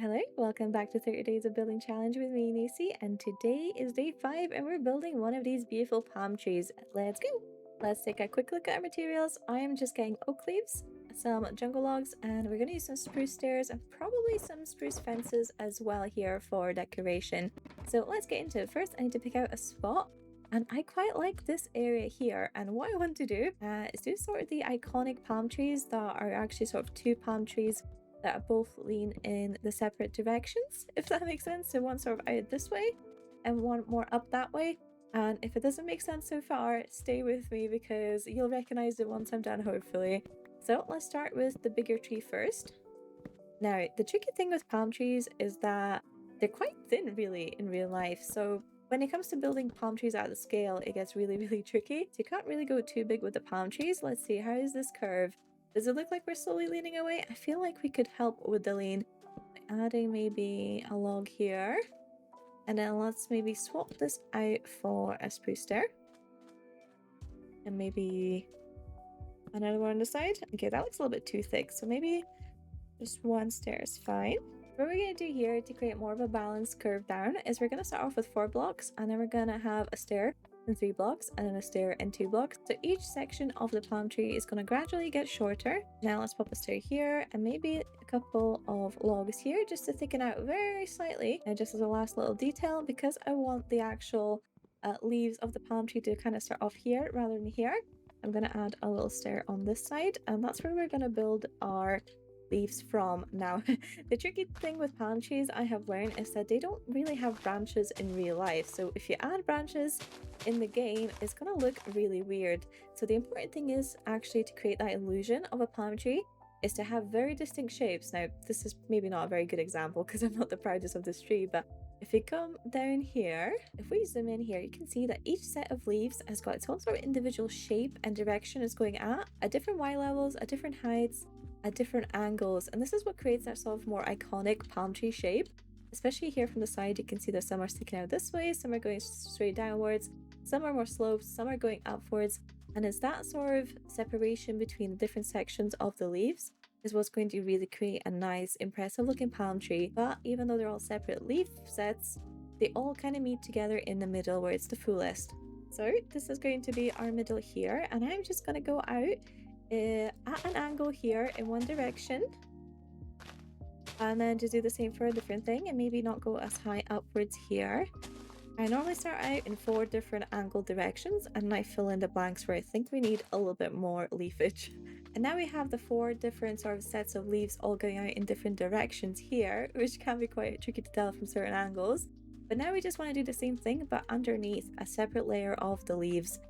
Hello, welcome back to 30 Days of Building Challenge with me, Nacy, and today is day 5 and we're building one of these beautiful palm trees. Let's go! Let's take a quick look at our materials. I am just getting oak leaves, some jungle logs, and we're going to use some spruce stairs and probably some spruce fences as well here for decoration. So let's get into it. First, I need to pick out a spot. And I quite like this area here, and what I want to do is do sort of the iconic palm trees that are actually sort of two palm trees that are both lean in the separate directions, if that makes sense. So one sort of out this way and one more up that way. And if it doesn't make sense so far, stay with me because you'll recognize it once I'm done, hopefully. So let's start with the bigger tree first. Now, the tricky thing with palm trees is that they're quite thin really in real life. So when it comes to building palm trees out of scale, it gets really, really tricky. So you can't really go too big with the palm trees. Let's see, how is this curve? Does it look like we're slowly leaning away? I feel like we could help with the lean by adding maybe a log here. And then let's maybe swap this out for a spruce stair. And maybe another one on the side. Okay, that looks a little bit too thick. So maybe just one stair is fine. What we're going to do here to create more of a balanced curve down is we're going to start off with 4 blocks and then we're going to have a stair in 3 blocks and then a stair in 2 blocks. So each section of the palm tree is going to gradually get shorter. Now let's pop a stair here and maybe a couple of logs here just to thicken out very slightly. And just as a last little detail, because I want the actual leaves of the palm tree to kind of start off here rather than here, I'm going to add a little stair on this side, and that's where we're going to build our leaves from. Now, the tricky thing with palm trees I have learned is that they don't really have branches in real life. So if you add branches in the game, it's gonna look really weird. So the important thing is actually to create that illusion of a palm tree is to have very distinct shapes. Now, this is maybe not a very good example because I'm not the proudest of this tree, but if we come down here, if we zoom in here, you can see that each set of leaves has got its own sort of individual shape and direction it's going at different Y levels, at different heights, at different angles, and this is what creates that sort of more iconic palm tree shape. Especially here from the side, you can see that some are sticking out this way, some are going straight downwards, some are more sloped, some are going upwards, and it's that sort of separation between the different sections of the leaves is what's going to really create a nice, impressive looking palm tree. But even though they're all separate leaf sets, they all kind of meet together in the middle where it's the fullest. So this is going to be our middle here, and I'm just going to go out at an angle here in one direction, and then just do the same for a different thing and maybe not go as high upwards here. I normally start out in 4 different angle directions and I fill in the blanks where I think we need a little bit more leafage. And now we have the 4 different sort of sets of leaves all going out in different directions here, which can be quite tricky to tell from certain angles. But now we just want to do the same thing but underneath a separate layer of the leaves.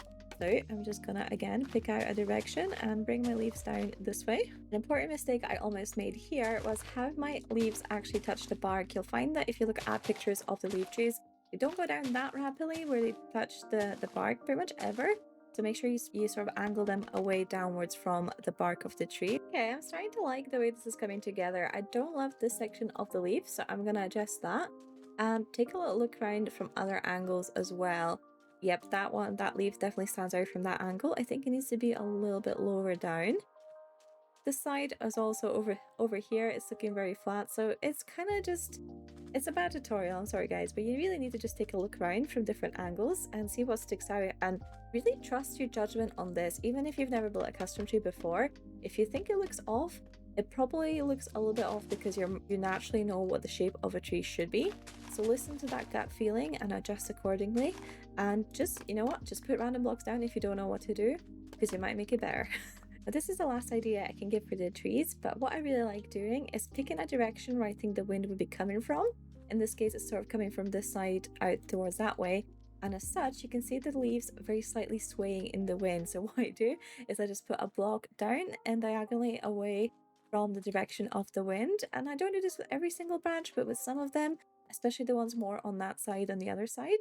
So I'm just gonna again pick out a direction and bring my leaves down this way. An important mistake I almost made here was have my leaves actually touch the bark. You'll find that if you look at pictures of the leaf trees, they don't go down that rapidly where they touch the bark pretty much ever. So make sure you sort of angle them away downwards from the bark of the tree. Okay, I'm starting to like the way this is coming together. I don't love this section of the leaf, so I'm gonna adjust that and take a little look around from other angles as well. Yep, that leaf definitely stands out from that angle. I think it needs to be a little bit lower down. This side is also over here. It's looking very flat, so it's kind of just, it's a bad tutorial, I'm sorry guys, but you really need to just take a look around from different angles and see what sticks out and really trust your judgment on this. Even if you've never built a custom tree before, if you think it looks off, it probably looks a little bit off because you naturally know what the shape of a tree should be. So listen to that gut feeling and adjust accordingly. And just, you know what, just put random blocks down if you don't know what to do, because you might make it better. But this is the last idea I can give for the trees, but what I really like doing is picking a direction where I think the wind would be coming from. In this case, it's sort of coming from this side out towards that way. And as such, you can see the leaves very slightly swaying in the wind. So what I do is I just put a block down and diagonally away from the direction of the wind. And I don't do this with every single branch, but with some of them, especially the ones more on that side and the other side,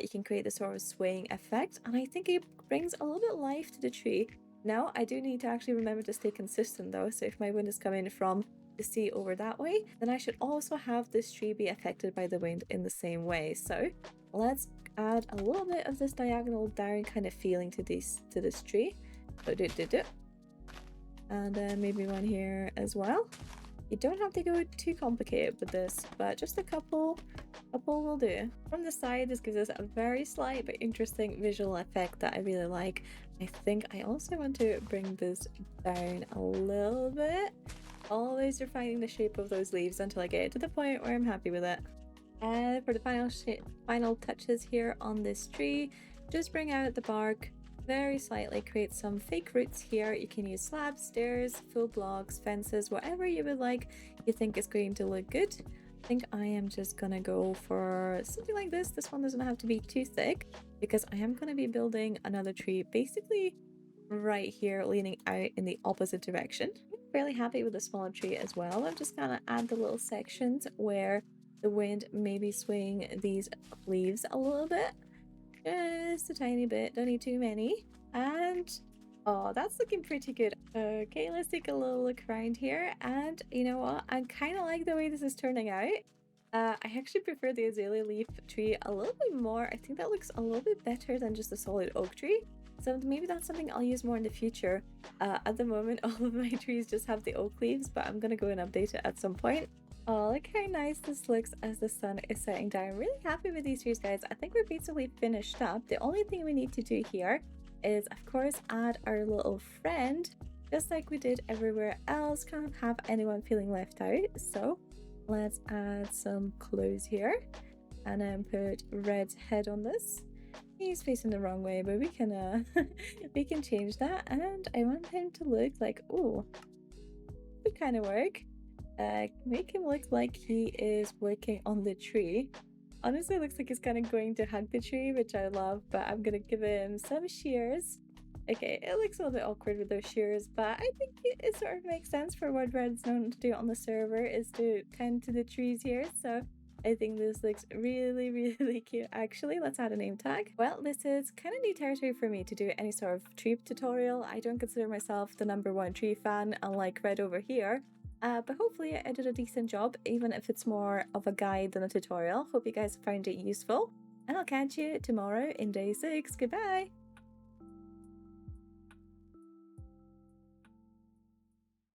you can create this sort of swaying effect. And I think it brings a little bit of life to the tree. Now, I do need to actually remember to stay consistent though. So if my wind is coming from the sea over that way, then I should also have this tree be affected by the wind in the same way. So let's add a little bit of this diagonal down kind of feeling to this tree. So and then maybe one here as well. You don't have to go too complicated with this, but just a couple will do. From the side, this gives us a very slight but interesting visual effect that I really like. I think I also want to bring this down a little bit. Always refining the shape of those leaves until I get to the point where I'm happy with it. And for the final touches here on this tree, just bring out the bark very slightly, create some fake roots here. You can use slabs, stairs, full blocks, fences, whatever you would like you think is going to look good. I think I am just gonna go for something like this. This one doesn't have to be too thick because I am gonna be building another tree basically right here leaning out in the opposite direction. I'm fairly happy with the smaller tree as well. I'm just gonna add the little sections where the wind may be swaying these leaves a little bit. Just a tiny bit, don't need too many. And oh, that's looking pretty good. Okay, let's take a little look around here. And you know what? I kind of like the way this is turning out. I actually prefer the azalea leaf tree a little bit more. I think that looks a little bit better than just a solid oak tree. So maybe that's something I'll use more in the future. At the moment, all of my trees just have the oak leaves, but I'm gonna go and update it at some point. Oh, look how nice this looks as the sun is setting down. Really happy with these trees, guys. I think we're basically finished up. The only thing we need to do here is, of course, add our little friend, just like we did everywhere else. Can't have anyone feeling left out. So let's add some clothes here and then put Red's head on this. He's facing the wrong way, but we can we can change that. And I want him to look like, oh, would kind of work. Make him look like he is working on the tree. Honestly, it looks like he's kind of going to hug the tree, which I love, but I'm gonna give him some shears. Okay, it looks a little bit awkward with those shears, but I think it sort of makes sense for what Red's known to do on the server, is to tend to the trees here, so I think this looks really, really cute. Actually, let's add a name tag. Well, this is kind of new territory for me to do any sort of tree tutorial. I don't consider myself the #1 tree fan, unlike Red over here. But hopefully I did a decent job, even if it's more of a guide than a tutorial. Hope you guys found it useful, and I'll catch you tomorrow in day 6. Goodbye!